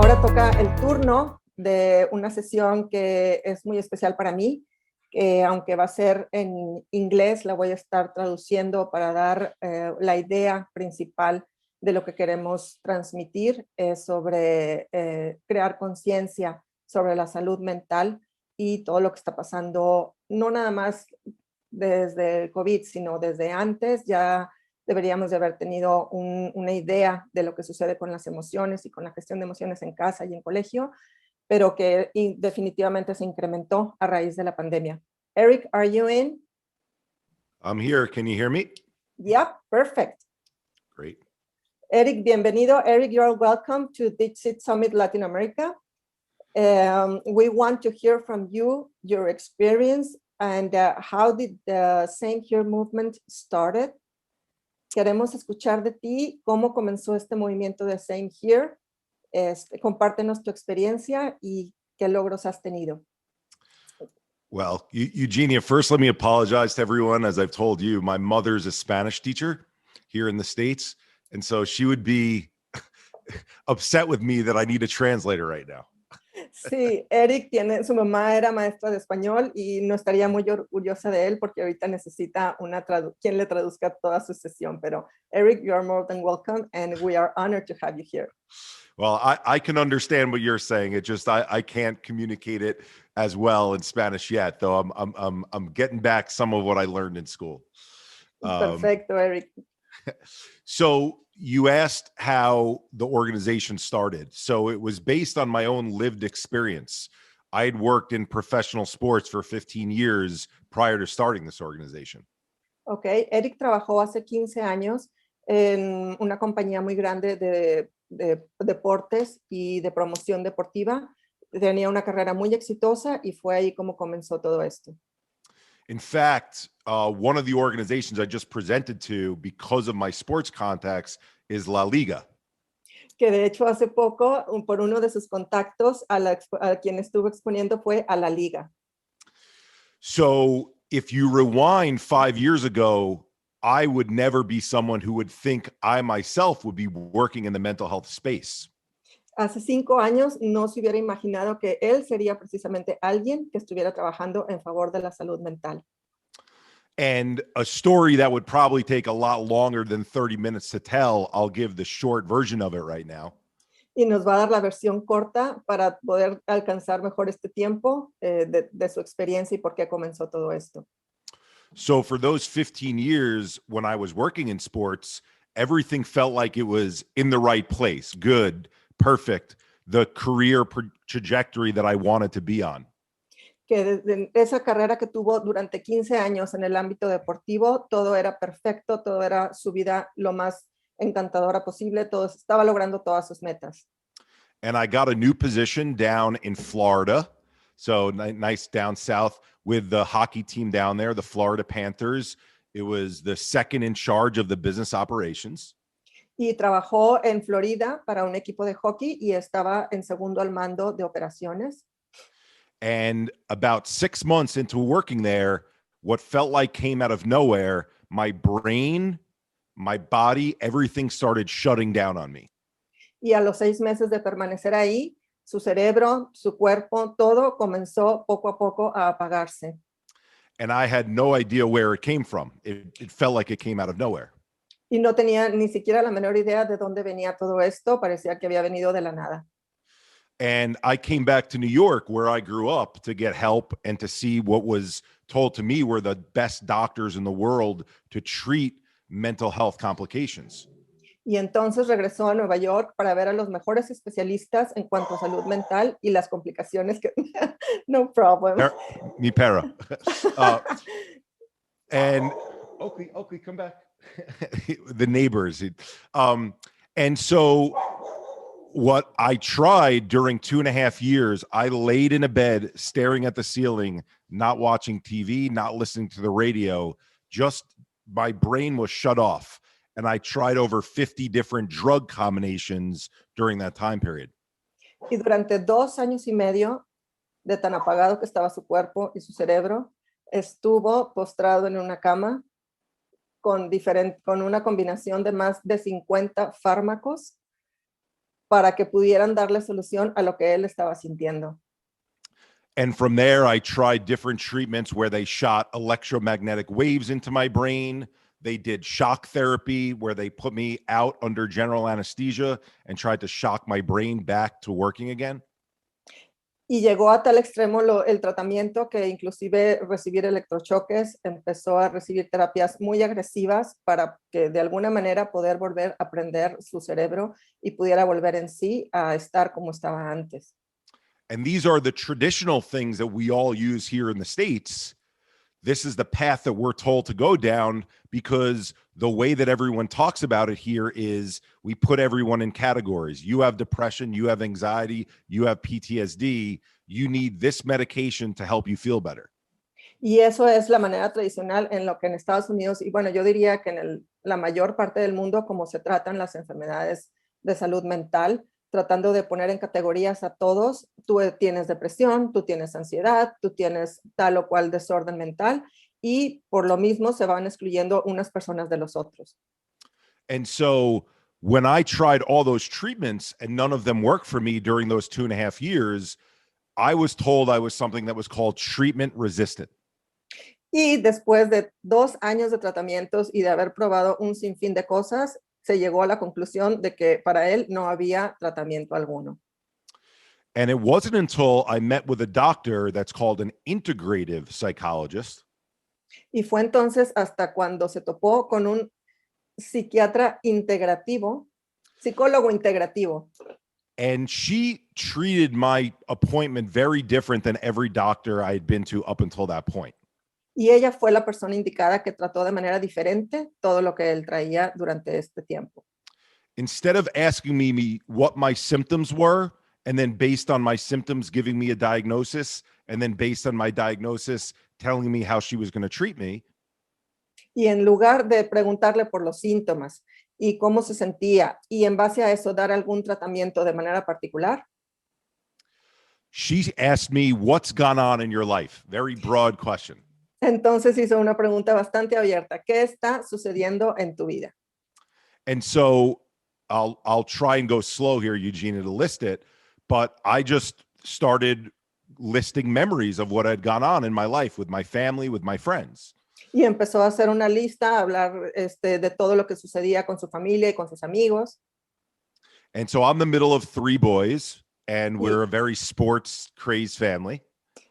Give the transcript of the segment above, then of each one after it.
ahora toca el turno de una sesión que es muy especial para mí, que aunque va a ser en inglés, la voy a estar traduciendo para dar la idea principal de lo que queremos transmitir sobre crear conciencia sobre la salud mental y todo lo que está pasando, no nada más desde el COVID, sino desde antes. Ya deberíamos de haber tenido una idea de lo que sucede con las emociones y con la gestión de emociones en casa y en colegio, pero que definitivamente se incrementó a raíz de la pandemia. Eric, are you in? I'm here. Can you hear me? Yeah, perfect. Great. Eric, bienvenido. Eric, you're welcome to Dixit Summit Latin America. We want to hear from you, your experience, and how did the Same Here movement started. Queremos escuchar de ti cómo comenzó este movimiento de Same Here. Compártenos tu experiencia y qué logros has tenido. Well, Eugenia, first let me apologize to everyone. As I've told you, my mother's a Spanish teacher here in the States, and so she would be upset with me that I need a translator right now. Sí, Eric su mamá era maestra de español y no estaría muy orgullosa de él porque ahorita necesita quien le traduzca toda su sesión. Pero Eric, you are more than welcome, and we are honored to have you here. Well, I can understand what you're saying. It just I can't communicate it as well in Spanish yet, though. I'm getting back some of what I learned in school. Perfecto, Eric. So you asked how the organization started. So it was based on my own lived experience. I had worked in professional sports for 15 years prior to starting this organization. Okay, Eric trabajó hace 15 años en una compañía muy grande de deportes y de promoción deportiva. Tenía una carrera muy exitosa y fue ahí como comenzó todo esto. In fact, one of the organizations I just presented to because of my sports contacts is La Liga. Que de hecho hace poco, por uno de sus contactos, a quien estuvo exponiendo fue a la Liga. So if you rewind 5 years ago, I would never be someone who would think I myself would be working in the mental health space. Hace 5 años no se hubiera imaginado que él sería precisamente alguien que estuviera trabajando en favor de la salud mental. And a story that would probably take a lot longer than 30 minutes to tell, I'll give the short version of it right now. Y nos va a dar la versión corta para poder alcanzar mejor este tiempo de su experiencia y por qué comenzó todo esto. So for those 15 years when I was working in sports, everything felt like it was in the right place, good, perfect, the career trajectory that I wanted to be on. Que desde esa carrera que tuvo durante 15 años en el ámbito deportivo, todo era perfecto, todo era su vida lo más encantadora posible, todo estaba logrando todas sus metas. And I got a new position down in Florida, so nice down south with the hockey team down there, the Florida Panthers. It was the second in charge of the business operations. Y trabajó en Florida para un equipo de hockey y estaba en segundo al mando de operaciones. And about 6 months into working there, what felt like came out of nowhere, my brain, my body, everything started shutting down on me. Y a los 6 meses de permanecer ahí, su cerebro, su cuerpo, todo comenzó poco a poco a apagarse. And I had no idea where it came from. It felt like it came out of nowhere. Y no tenía ni siquiera la menor idea de dónde venía todo esto, parecía que había venido de la nada. And I came back to New York, where I grew up, to get help and to see what was told to me were the best doctors in the world to treat mental health complications. Y entonces regresó a Nueva York para ver a los mejores especialistas en cuanto a salud mental y las complicaciones que... No problem. Mi para. And Oakley, come back. The neighbors. And so what I tried during 2.5 years, I laid in a bed staring at the ceiling, not watching TV, not listening to the radio, just my brain was shut off. And I tried over 50 different drug combinations during that time period. Y durante 2 años y medio, de tan apagado que estaba su cuerpo y su cerebro, estuvo postrado en una cama con una combinación de más de 50 fármacos. para que pudieran darle solución a lo que él estaba sintiendo. And from there, I tried different treatments where they shot electromagnetic waves into my brain. They did shock therapy where they put me out under general anesthesia and tried to shock my brain back to working again. Y llegó a tal extremo el tratamiento que inclusive recibir electrochoques, empezó a recibir terapias muy agresivas para que de alguna manera poder volver a aprender su cerebro y pudiera volver en sí a estar como estaba antes. And these are the traditional things that we all use here in the States. This is the path that we're told to go down because the way that everyone talks about it here is we put everyone in categories. You have depression, you have anxiety, you have PTSD. You need this medication to help you feel better. Y eso es la manera tradicional en lo que en Estados Unidos, y bueno, yo diría que en la mayor parte del mundo, como se tratan las enfermedades de salud mental, tratando de poner en categorías a todos. Tú tienes depresión, tú tienes ansiedad, tú tienes tal o cual desorden mental, y por lo mismo se van excluyendo unas personas de los otros. And so when I tried all those treatments and none of them worked for me during those 2.5 years, I was told I was something that was called treatment resistant. Y después de 2 años de tratamientos y de haber probado un sinfín de cosas, se llegó a la conclusión de que para él no había tratamiento alguno. And it wasn't until I met with a doctor that's called an integrative psychologist. Y fue entonces hasta cuando se topó con un psiquiatra integrativo, psicólogo integrativo. And she treated my appointment very different than every doctor I had been to up until that point. Y ella fue la persona indicada que trató de manera diferente todo lo que él traía durante este tiempo. Instead of asking me what my symptoms were, and then based on my symptoms giving me a diagnosis, and then based on my diagnosis telling me how she was going to treat me, Y en lugar de preguntarle por los síntomas y cómo se sentía, y en base a eso dar algún tratamiento de manera particular, she asked me, what's gone on in your life? Very broad question. entonces hizo una pregunta bastante abierta. ¿Qué está sucediendo en tu vida? And so I'll try and go slow here, Eugenia, to list it, but I just started listing memories of what had gone on in my life with my family, with my friends. Y empezó a hacer una lista, a hablar de todo lo que sucedía con su familia y con sus amigos. And so I'm the middle of 3 boys, and we're a very sports crazed family.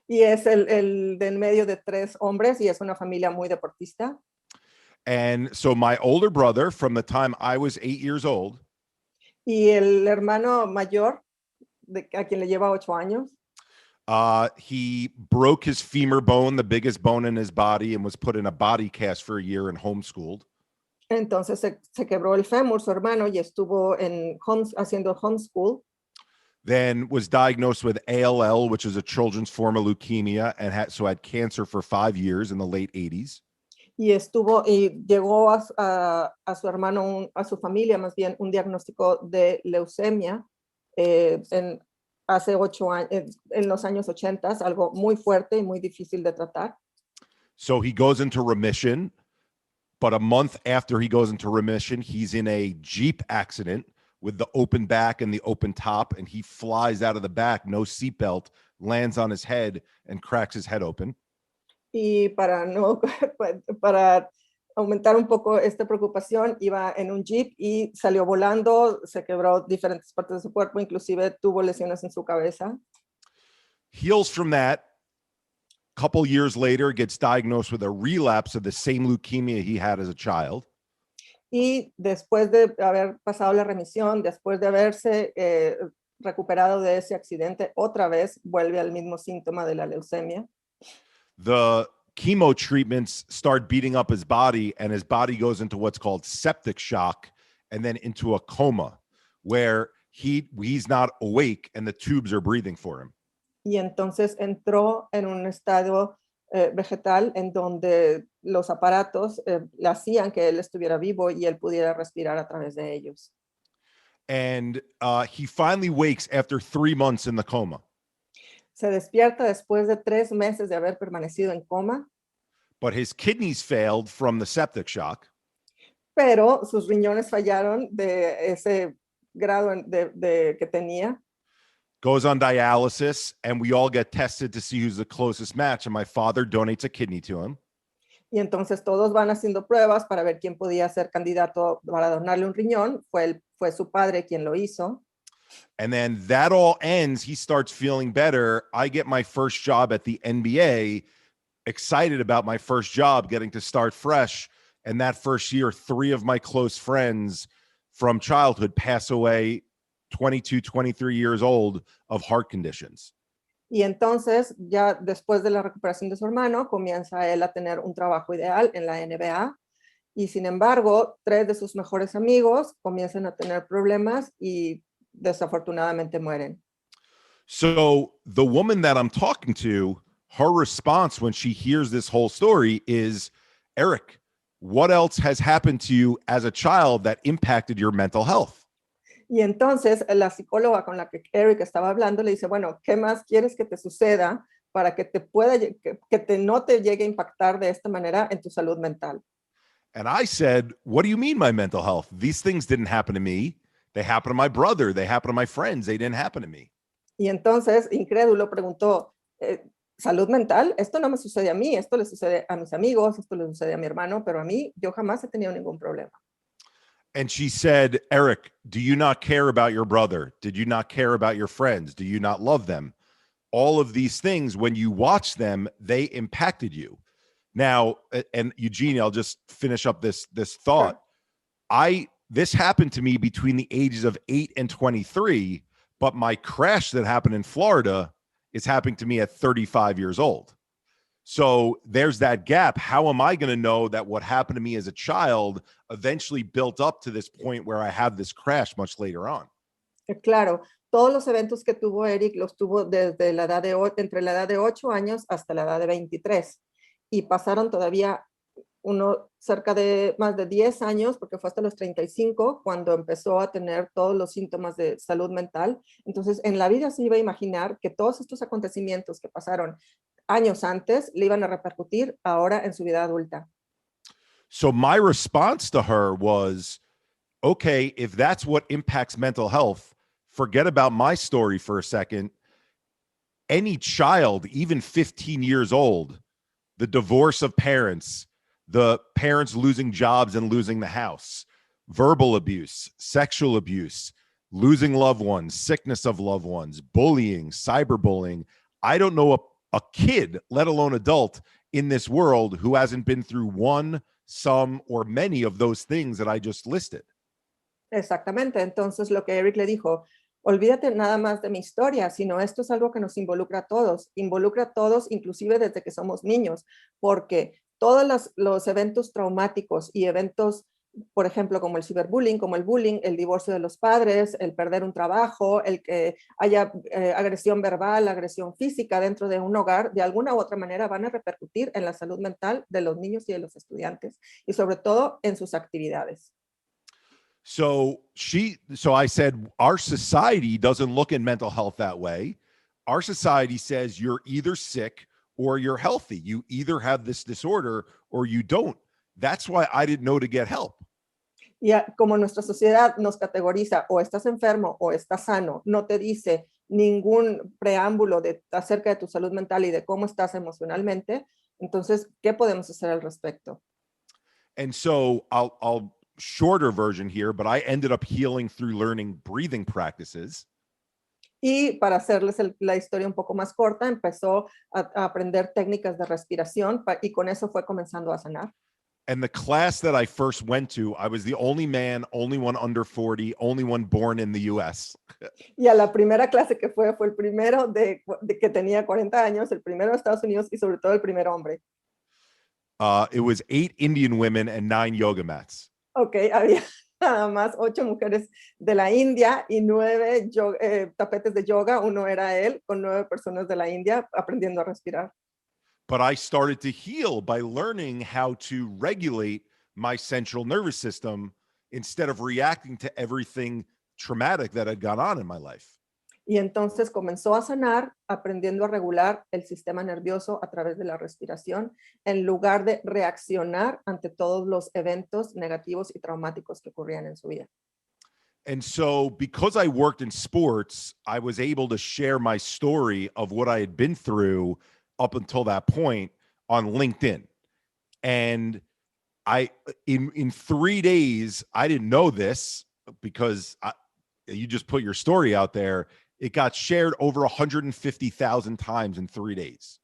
Y es el de en medio de 3 hombres y es una familia muy deportista. And so my older brother, from the time I was 8 years old, Y el hermano mayor, a quien le lleva 8 años, he broke his femur bone, the biggest bone in his body, and was put in a body cast for a year and homeschooled. entonces se quebró el fémur, su hermano, y estuvo haciendo homeschool. Then was diagnosed with ALL, which is a children's form of leukemia, and had cancer for 5 years in the late 80s. Y llegó a su hermano, a su familia más bien, un diagnóstico de leucemia hace 8 años, en los años 80, algo muy fuerte y muy difícil de tratar. So he goes into remission, but a month after he goes into remission, he's in a Jeep accident with the open back and the open top, and he flies out of the back, no seatbelt, lands on his head and cracks his head open. Y para aumentar un poco esta preocupación, iba en un Jeep y salió volando, se quebró diferentes partes de su cuerpo, inclusive tuvo lesiones en su cabeza. Heals from that. Couple years later, gets diagnosed with a relapse of the same leukemia he had as a child. Y después de haber pasado la remisión, después de haberse recuperado de ese accidente, otra vez vuelve al mismo síntoma de la leucemia. The chemo treatments start beating up his body, and his body goes into what's called septic shock and then into a coma where he's not awake and the tubes are breathing for him. Y entonces entró en un estado vegetal en donde los aparatos le hacían que él estuviera vivo y él pudiera respirar a través de ellos. And he finally wakes after 3 months in the coma. Se despierta después de 3 meses de haber permanecido en coma, But his kidneys failed from the septic shock. pero sus riñones fallaron de ese grado que tenía. Goes on dialysis, and we all get tested to see who's the closest match. And my father donates a kidney to him. Y entonces todos van haciendo pruebas para ver quién podía ser candidato para donarle un riñón. Fue su padre quien lo hizo. And then that all ends. He starts feeling better. I get my first job at the NBA, excited about my first job, getting to start fresh. And that first year, 3 of my close friends from childhood pass away, 22, 23 years old, of heart conditions. Y entonces, ya después de la recuperación de su hermano, comienza él a tener un trabajo ideal en la NBA. Y sin embargo, 3 de sus mejores amigos comienzan a tener problemas y desafortunadamente mueren. So the woman that I'm talking to, her response when she hears this whole story is, Eric, what else has happened to you as a child that impacted your mental health? Y entonces la psicóloga con la que Eric estaba hablando le dice, bueno, ¿qué más quieres que te suceda para que no te llegue a impactar de esta manera en tu salud mental? And I said, what do you mean my mental health? These things didn't happen to me. They happened to my brother. They happened to my friends. They didn't happen to me. Y entonces, incrédulo, preguntó, ¿salud mental? Esto no me sucede a mí, esto le sucede a mis amigos, esto le sucede a mi hermano, pero a mí yo jamás he tenido ningún problema. And she said, Eric, do you not care about your brother? Did you not care about your friends? Do you not love them? All of these things, when you watch them, they impacted you. Now, and Eugenie, I'll just finish up this thought. Sure. This happened to me between the ages of 8 and 23, but my crash that happened in Florida is happening to me at 35 years old. So there's that gap. How am I going to know that what happened to me as a child eventually built up to this point where I have this crash much later on? Claro, todos los eventos que tuvo Eric los tuvo desde la edad entre la edad de 8 años hasta la edad de 23. Y pasaron todavía cerca de más de 10 años, porque fue hasta los 35 cuando empezó a tener todos los síntomas de salud mental. Entonces, en la vida se iba a imaginar que todos estos acontecimientos que pasaron años antes le iban a repercutir ahora en su vida adulta. So my response to her was, okay, if that's what impacts mental health, forget about my story for a second. Any child, even 15 years old, the divorce of parents, the parents losing jobs and losing the house, verbal abuse, sexual abuse, losing loved ones, sickness of loved ones, bullying, cyberbullying. I don't know a kid, let alone adult, in this world who hasn't been through one, some, or many of those things that I just listed. Exactamente. Entonces, lo que Eric le dijo, olvídate nada más de mi historia, sino esto es algo que nos involucra a todos, inclusive desde que somos niños, porque todos los eventos traumáticos y eventos, por ejemplo, como el ciberbullying, como el bullying, el divorcio de los padres, el perder un trabajo, el que haya agresión verbal, agresión física dentro de un hogar, de alguna u otra manera van a repercutir en la salud mental de los niños y de los estudiantes, y sobre todo en sus actividades. So I said, our society doesn't look at mental health that way. Our society says you're either sick or you're healthy. You either have this disorder or you don't. That's why I didn't know to get help. Y como nuestra sociedad nos categoriza o estás enfermo o estás sano, no te dice ningún preámbulo acerca de tu salud mental y de cómo estás emocionalmente, entonces, ¿qué podemos hacer al respecto? And so I'll shorter version here, but I ended up healing through learning breathing practices. Y para hacerles la historia un poco más corta, empezó a aprender técnicas de respiración y con eso fue comenzando a sanar. And the class that I first went to, I was the only man, only one under 40, only one born in the US. Y a la primera clase que fue el primero de que tenía 40 años, el primero de Estados Unidos y sobre todo el primer hombre. It was 8 Indian women and 9 yoga mats. Ok, había nada más 8 mujeres de la India y 9 tapetes de yoga. Uno era él con 9 personas de la India aprendiendo a respirar. But I started to heal by learning how to regulate my central nervous system instead of reacting to everything traumatic that had gone on in my life. Y entonces comenzó a sanar aprendiendo a regular el sistema nervioso a través de la respiración en lugar de reaccionar ante todos los eventos negativos y traumáticos que ocurrían en su vida. And so because I worked in sports, I was able to share my story of what I had been through up until that point on LinkedIn. And in 3 days, I didn't know this because you just put your story out there. It got shared over 150,000 times in 3 days.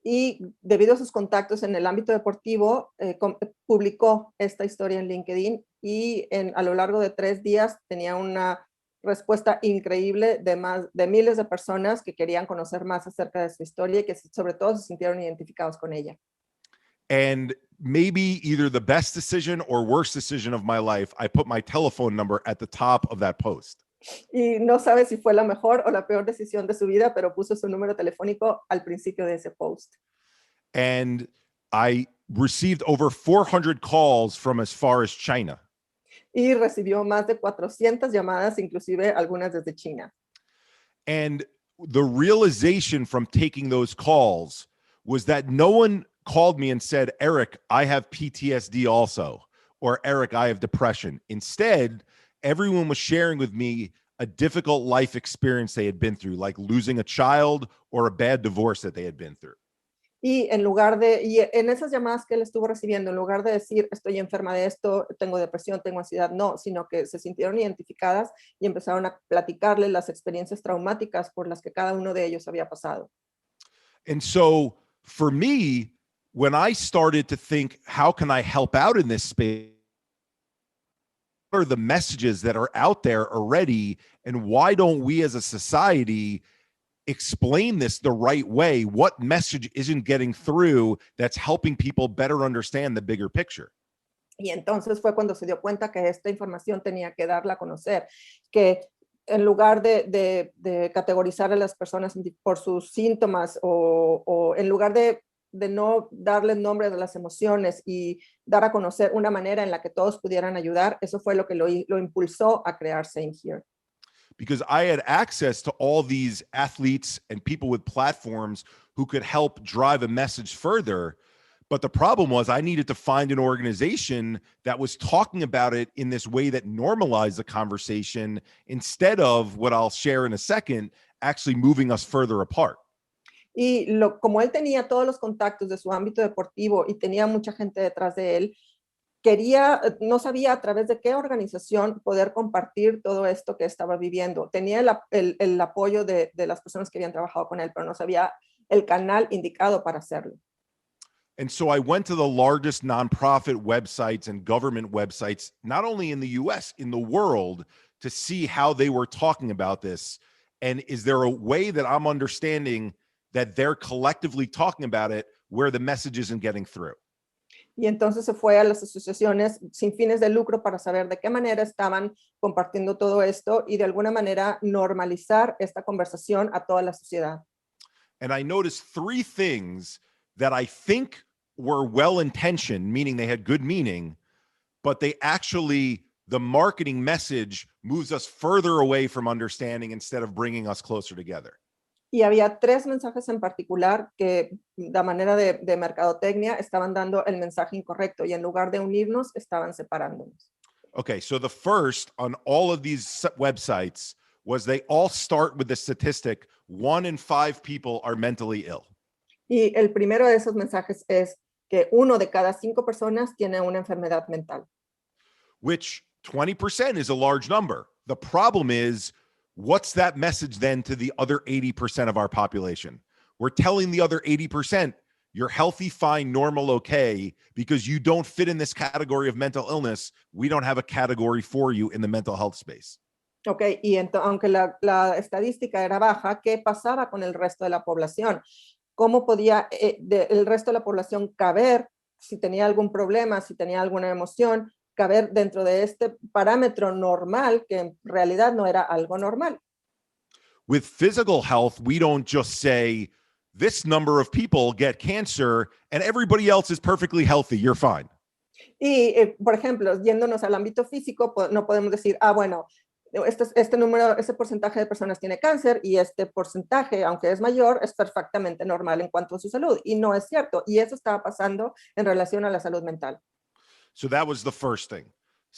Y debido a sus contactos en el ámbito deportivo, publicó esta historia en LinkedIn y a lo largo de 3 días tenía una respuesta increíble de miles de personas que querían conocer más acerca de su historia y que sobre todo se sintieron identificados con ella. And maybe either the best decision or worst decision of my life, I put my telephone number at the top of that post. Y no sabe si fue la mejor o la peor decisión de su vida, pero puso su número telefónico al principio de ese post. And I received over 400 calls from as far as China. Y recibió más de 400 llamadas, inclusive algunas desde China. And the realization from taking those calls was that no one called me and said, Eric, I have PTSD also, or Eric, I have depression. Instead, everyone was sharing with me a difficult life experience they had been through, like losing a child or a bad divorce that they had been through. Y en esas llamadas que él estuvo recibiendo, en lugar de decir, estoy enferma de esto, tengo depresión, tengo ansiedad, no, sino que se sintieron identificadas y empezaron a platicarle las experiencias traumáticas por las que cada uno de ellos había pasado. And so for me, when I started to think, how can I help out in this space? What are the messages that are out there already? And why don't we as a society explain this the right way? What message isn't getting through that's helping people better understand the bigger picture? Y entonces fue cuando se dio cuenta que esta información tenía que darla a conocer, que en lugar de categorizar a las personas por sus síntomas o en lugar de no darles nombre a las emociones y dar a conocer una manera en la que todos pudieran ayudar, eso fue lo que lo impulsó a crear Same Here. Because I had access to all these athletes and people with platforms who could help drive a message further. But the problem was I needed to find an organization that was talking about it in this way that normalized the conversation instead of what I'll share in a second, actually moving us further apart. Y como él tenía todos los contactos de su ámbito deportivo y tenía mucha gente detrás de él, no sabía a través de qué organización poder compartir todo esto que estaba viviendo. Tenía el apoyo de las personas que habían trabajado con él, pero no sabía el canal indicado para hacerlo. And so I went to the largest nonprofit websites and government websites, not only in the US, in the world, to see how they were talking about this. And is there a way that I'm understanding that they're collectively talking about it where the message isn't getting through? Y entonces se fue a las asociaciones sin fines de lucro para saber de qué manera estaban compartiendo todo esto y de alguna manera normalizar esta conversación a toda la sociedad. And I noticed 3 things that I think were well-intentioned, meaning they had good meaning, but they actually, the marketing message moves us further away from understanding instead of bringing us closer together. Y había 3 mensajes en particular que de manera de mercadotecnia estaban dando el mensaje incorrecto y en lugar de unirnos estaban separándonos. Okay, so the first on all of these websites was they all start with the statistic 1 in 5 people are mentally ill. Y el primero de esos mensajes es que 1 de cada 5 personas tiene una enfermedad mental. Which 20% is a large number. The problem is, what's that message then to the other 80% of our population? We're telling the other 80%, you're healthy, fine, normal, okay, because you don't fit in this category of mental illness. We don't have a category for you in the mental health space. Ok, y aunque la estadística era baja, ¿qué pasaba con el resto de la población? ¿Cómo podía el resto de la población caber si tenía algún problema, si tenía alguna emoción, caber dentro de este parámetro normal que en realidad no era algo normal? With physical health, we don't just say this number of people get cancer and everybody else is perfectly healthy, you're fine. Y, por ejemplo, yéndonos al ámbito físico, no podemos decir, bueno, este número, ese porcentaje de personas tiene cáncer y este porcentaje, aunque es mayor, es perfectamente normal en cuanto a su salud. Y no es cierto. Y eso estaba pasando en relación a la salud mental. So that was the first thing.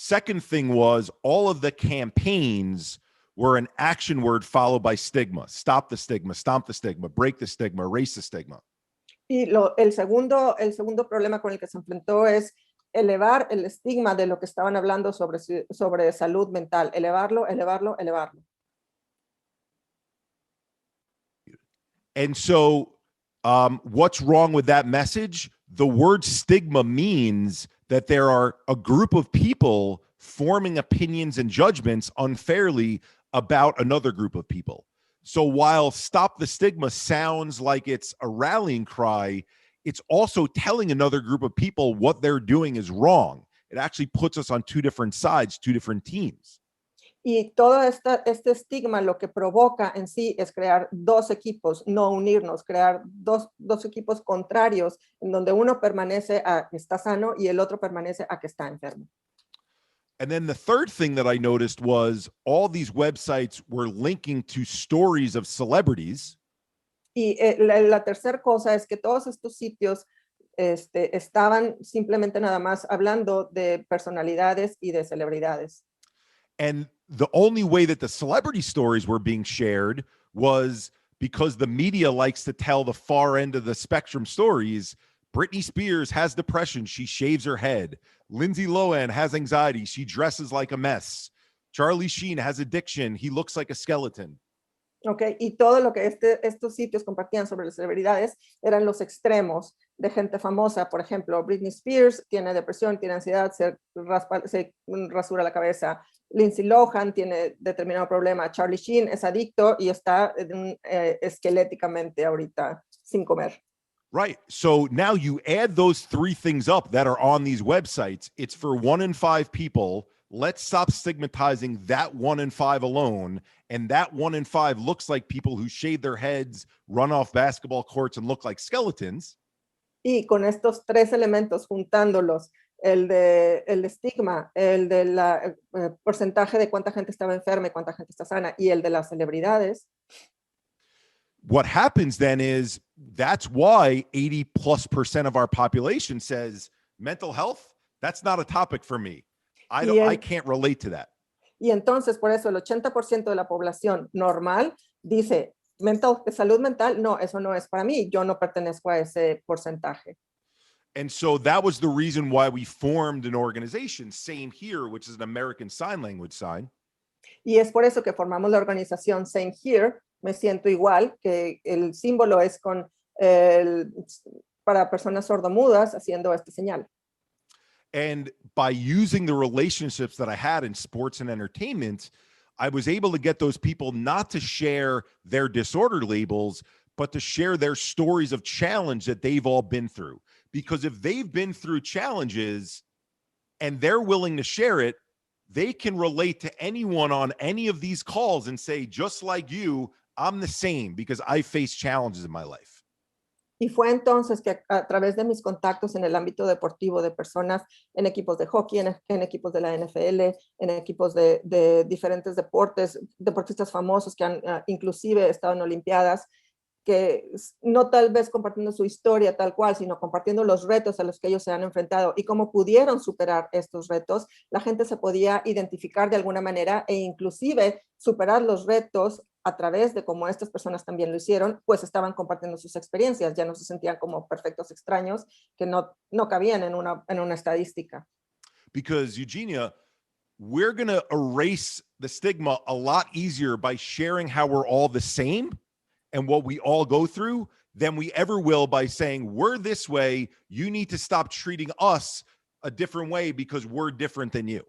Second thing was all of the campaigns were an action word followed by stigma. Stop the stigma, stomp the stigma, break the stigma, erase the stigma. Y el segundo problema con el que se enfrentó es elevar el estigma de lo que estaban hablando sobre salud mental, elevarlo, elevarlo, elevarlo. And so what's wrong with that message? The word stigma means that there are a group of people forming opinions and judgments unfairly about another group of people. So while stop the stigma sounds like it's a rallying cry, it's also telling another group of people what they're doing is wrong. It actually puts us on two different sides, two different teams. Y todo este estigma lo que provoca en sí es crear dos equipos, no unirnos, crear dos equipos contrarios en donde uno permanece a que está sano y el otro permanece a que está enfermo. And then the third thing that I noticed was all these websites were linking to stories of celebrities. Y la tercera cosa es que todos estos sitios estaban simplemente nada más hablando de personalidades y de celebridades. And the only way that the celebrity stories were being shared was because the media likes to tell the far end of the spectrum stories. Britney Spears has depression. She shaves her head. Lindsay Lohan has anxiety. She dresses like a mess. Charlie Sheen has addiction. He looks like a skeleton. Okay, y todo lo que estos sitios compartían sobre las celebridades eran los extremos de gente famosa. Por ejemplo, Britney Spears tiene depresión, tiene ansiedad, se rasura la cabeza. Lindsay Lohan tiene determinado problema. Charlie Sheen es adicto y está esqueléticamente ahorita sin comer. Right. So now you add those three things up that are on these websites. It's for 1 in 5 people. Let's stop stigmatizing that 1 in 5 alone. And that 1 in 5 looks like people who shave their heads, run off basketball courts, and look like skeletons. Y con estos tres elementos, juntándolos, el de estigma, el de porcentaje de cuánta gente estaba enferma y cuánta gente está sana, y el de las celebridades. What happens then is that's why 80+% of our population says mental health, that's not a topic for me. I can't relate to that. Y entonces, por eso, el 80% de la población normal dice, salud mental, no, eso no es para mí, yo no pertenezco a ese porcentaje. And so that was the reason why we formed an organization, Same Here, which is an American Sign Language sign. Y es por eso que formamos la organización Same Here, me siento igual, que el símbolo es para personas sordomudas haciendo este señal. And by using the relationships that I had in sports and entertainment, I was able to get those people not to share their disorder labels, but to share their stories of challenge that they've all been through. Because if they've been through challenges and they're willing to share it, they can relate to anyone on any of these calls and say, just like you, I'm the same because I face challenges in my life. Y fue entonces que a través de mis contactos en el ámbito deportivo de personas en equipos de hockey, en equipos de la NFL, en equipos de diferentes deportistas famosos que han inclusive estado en Olimpiadas, que no tal vez compartiendo su historia tal cual, sino compartiendo los retos a los que ellos se han enfrentado y cómo pudieron superar estos retos, la gente se podía identificar de alguna manera e inclusive superar los retos a través de cómo estas personas también lo hicieron, pues estaban compartiendo sus experiencias, ya no se sentían como perfectos extraños que no cabían en una estadística. Because Eugenia, we're going to erase the stigma a lot easier by sharing how we're all the same and what we all go through than we ever will by saying, we're this way, you need to stop treating us a different way because we're different than you.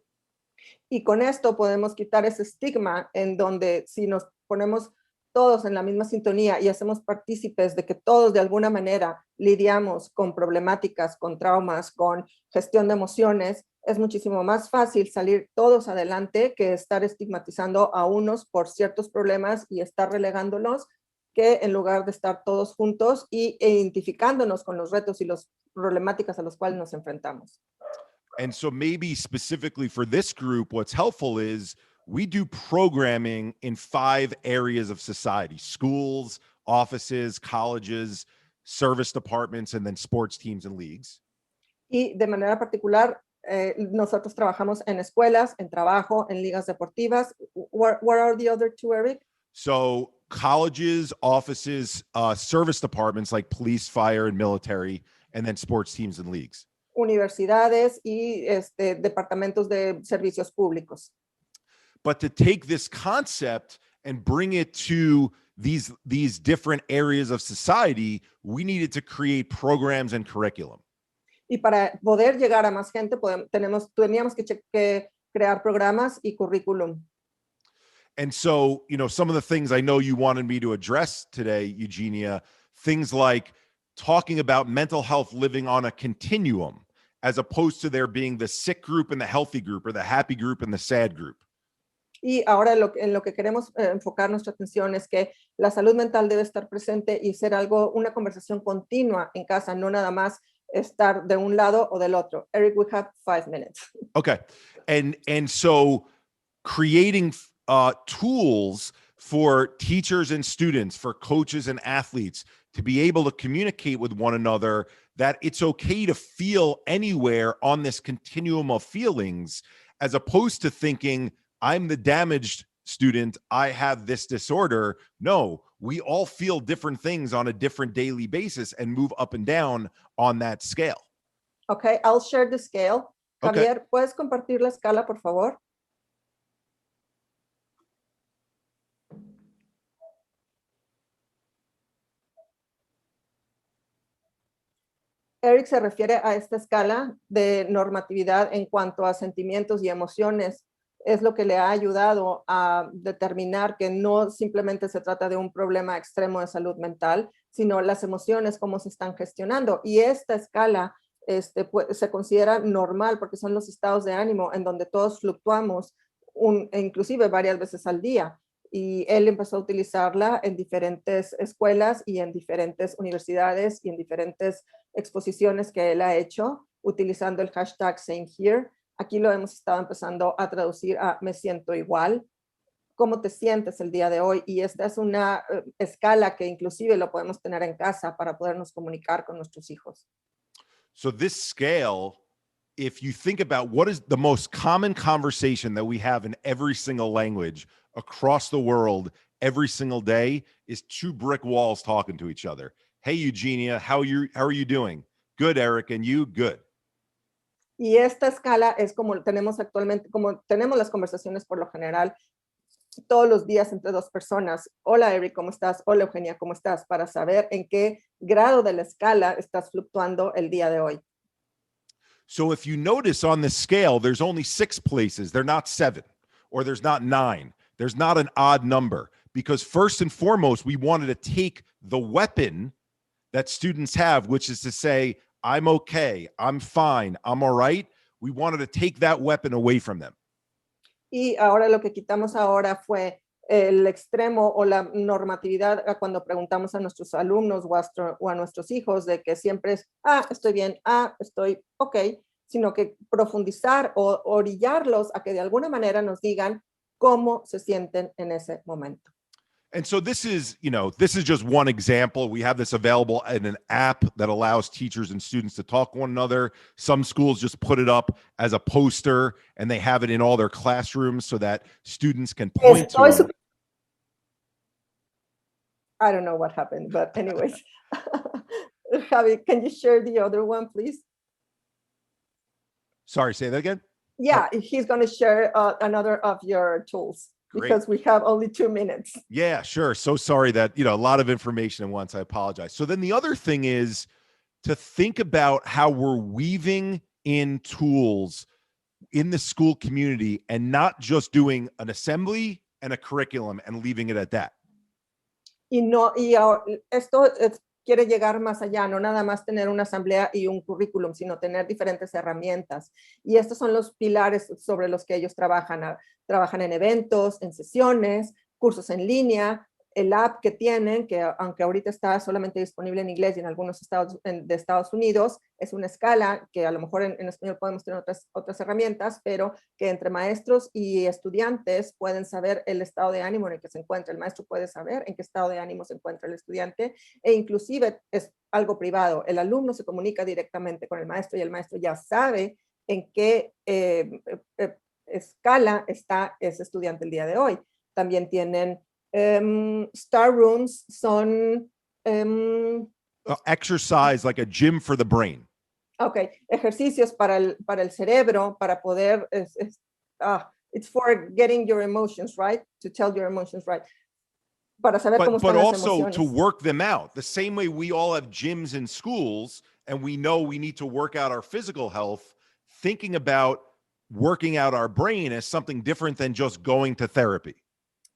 Y con esto podemos quitar ese estigma en donde si nos ponemos todos en la misma sintonía y hacemos partícipes de que todos de alguna manera lidiamos con problemáticas, con traumas, con gestión de emociones, es muchísimo más fácil salir todos adelante que estar estigmatizando a unos por ciertos problemas y estar relegándolos, que en lugar de estar todos juntos e identificándonos con los retos y las problemáticas a los cuales nos enfrentamos. And so maybe specifically for this group, what's helpful is we do programming in 5 areas of society: schools, offices, colleges, service departments, and then sports teams and leagues. Y de manera particular, nosotros trabajamos en escuelas, en trabajo, en ligas deportivas. What are the other two, Eric? So colleges, offices, service departments like police, fire, and military, and then sports teams and leagues. Universidades y departamentos de servicios públicos. But to take this concept and bring it to these different areas of society, we needed to create programs and curriculum. Y para poder llegar a más gente, teníamos que crear programas y currículum. And so, you know, some of the things I know you wanted me to address today, Eugenia, things like talking about mental health living on a continuum, as opposed to there being the sick group and the healthy group, or the happy group and the sad group. Y ahora en lo que queremos enfocar nuestra atención es que la salud mental debe estar presente y ser una conversación continua en casa, no nada más estar de un lado o del otro. Eric, we have 5 minutes. Okay. And so creating tools for teachers and students, for coaches and athletes to be able to communicate with one another, that it's okay to feel anywhere on this continuum of feelings, as opposed to thinking, I'm the damaged student, I have this disorder. No, we all feel different things on a different daily basis and move up and down on that scale. Okay, I'll share the scale. Okay. Javier, ¿puedes compartir la escala, por favor? Eric se refiere a esta escala de normatividad en cuanto a sentimientos y emociones. Es lo que le ha ayudado a determinar que no simplemente se trata de un problema extremo de salud mental, sino las emociones, cómo se están gestionando. Y esta escala se considera normal porque son los estados de ánimo en donde todos fluctuamos, inclusive varias veces al día. Y él empezó a utilizarla en diferentes escuelas y en diferentes universidades y en diferentes exposiciones que él ha hecho, utilizando el hashtag #SameHere. Aquí lo hemos estado empezando a traducir a me siento igual. ¿Cómo te sientes el día de hoy? Y esta es una escala que inclusive lo podemos tener en casa para podernos comunicar con nuestros hijos. So this scale, if you think about what is the most common conversation that we have in every single language across the world every single day, is two brick walls talking to each other. Hey, Eugenia, how are you doing? Good, Eric. And you? Good. Y esta escala es como tenemos actualmente, como tenemos las conversaciones por lo general todos los días entre dos personas. Hola, Eric, ¿cómo estás? Hola, Eugenia, ¿cómo estás? Para saber en qué grado de la escala estás fluctuando el día de hoy. So if you notice on the scale, there's only 6 places. They're not 7, or there's not 9. There's not an odd number, because first and foremost, we wanted to take the weapon that students have, which is to say, I'm okay, I'm fine, I'm all right. We wanted to take that weapon away from them. Y ahora lo que quitamos ahora fue el extremo o la normatividad cuando preguntamos a nuestros alumnos o a nuestros hijos de que siempre es, estoy bien, estoy ok, sino que profundizar o orillarlos a que de alguna manera nos digan cómo se sienten en ese momento. And so this is just one example. We have this available in an app that allows teachers and students to talk to one another. Some schools just put it up as a poster and they have it in all their classrooms so that students can point to it. I don't know what happened, but anyways. Javi, can you share the other one, please? Sorry, say that again? Yeah, he's going to share another of your tools. Great. Because we have only 2 minutes. Yeah, sure. So sorry that, a lot of information at once. I apologize. So then the other thing is to think about how we're weaving in tools in the school community and not just doing an assembly and a curriculum and leaving it at that. Esto quiere llegar más allá, no nada más tener una asamblea y un currículum, sino tener diferentes herramientas. Y estos son los pilares sobre los que ellos trabajan. Trabajan en eventos, en sesiones, cursos en línea, el app que tienen, que aunque ahorita está solamente disponible en inglés y en algunos estados de Estados Unidos, es una escala que a lo mejor en español podemos tener otras herramientas, pero que entre maestros y estudiantes pueden saber el estado de ánimo en el que se encuentra. El maestro puede saber en qué estado de ánimo se encuentra el estudiante e inclusive es algo privado. El alumno se comunica directamente con el maestro y el maestro ya sabe en qué escala está ese estudiante el día de hoy. También tienen Star Rooms, son exercise, like a gym for the brain. ok, ejercicios para el cerebro, para poder, it's for getting your emotions right, to tell your emotions right. Para saber cómo But están las also emociones. to work them out. The same way we all have gyms in schools and we know we need to work out our physical health, thinking about working out our brain as something different than just going to therapy.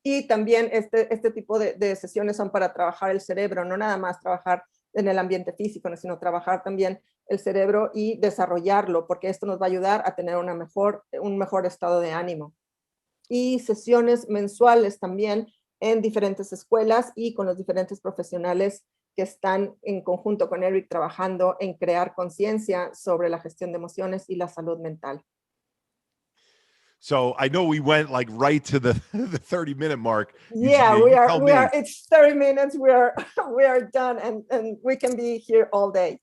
Y también este tipo de sesiones son para trabajar el cerebro, no nada más trabajar en el ambiente físico, sino trabajar también el cerebro y desarrollarlo, porque esto nos va a ayudar a tener un mejor estado de ánimo. Y sesiones mensuales también en diferentes escuelas y con los diferentes profesionales que están en conjunto con Eric trabajando en crear conciencia sobre la gestión de emociones y la salud mental. So I know we went like right to the 30-minute mark. Yeah, Eugenia, we are, it's 30 minutes, we are done and we can be here all day.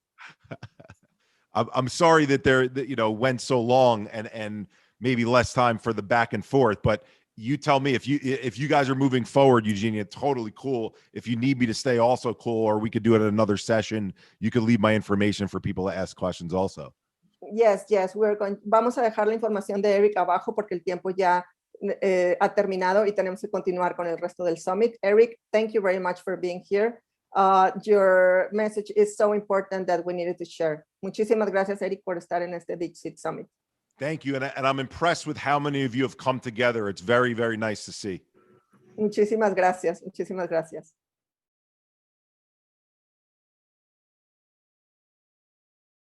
I'm sorry that went so long and maybe less time for the back and forth, but you tell me if you guys are moving forward, Eugenia, totally cool. If you need me to stay, also cool, or we could do it at another session. You could leave my information for people to ask questions also. Yes, vamos a dejar la información de Eric abajo porque el tiempo ya ha terminado y tenemos que continuar con el resto del summit. Eric, thank you very much for being here. Your message is so important that we needed to share. Muchísimas gracias, Eric, por estar en este DeepSeek Summit. Thank you. And I'm impressed with how many of you have come together. It's very, very nice to see. Muchísimas gracias. Muchísimas gracias.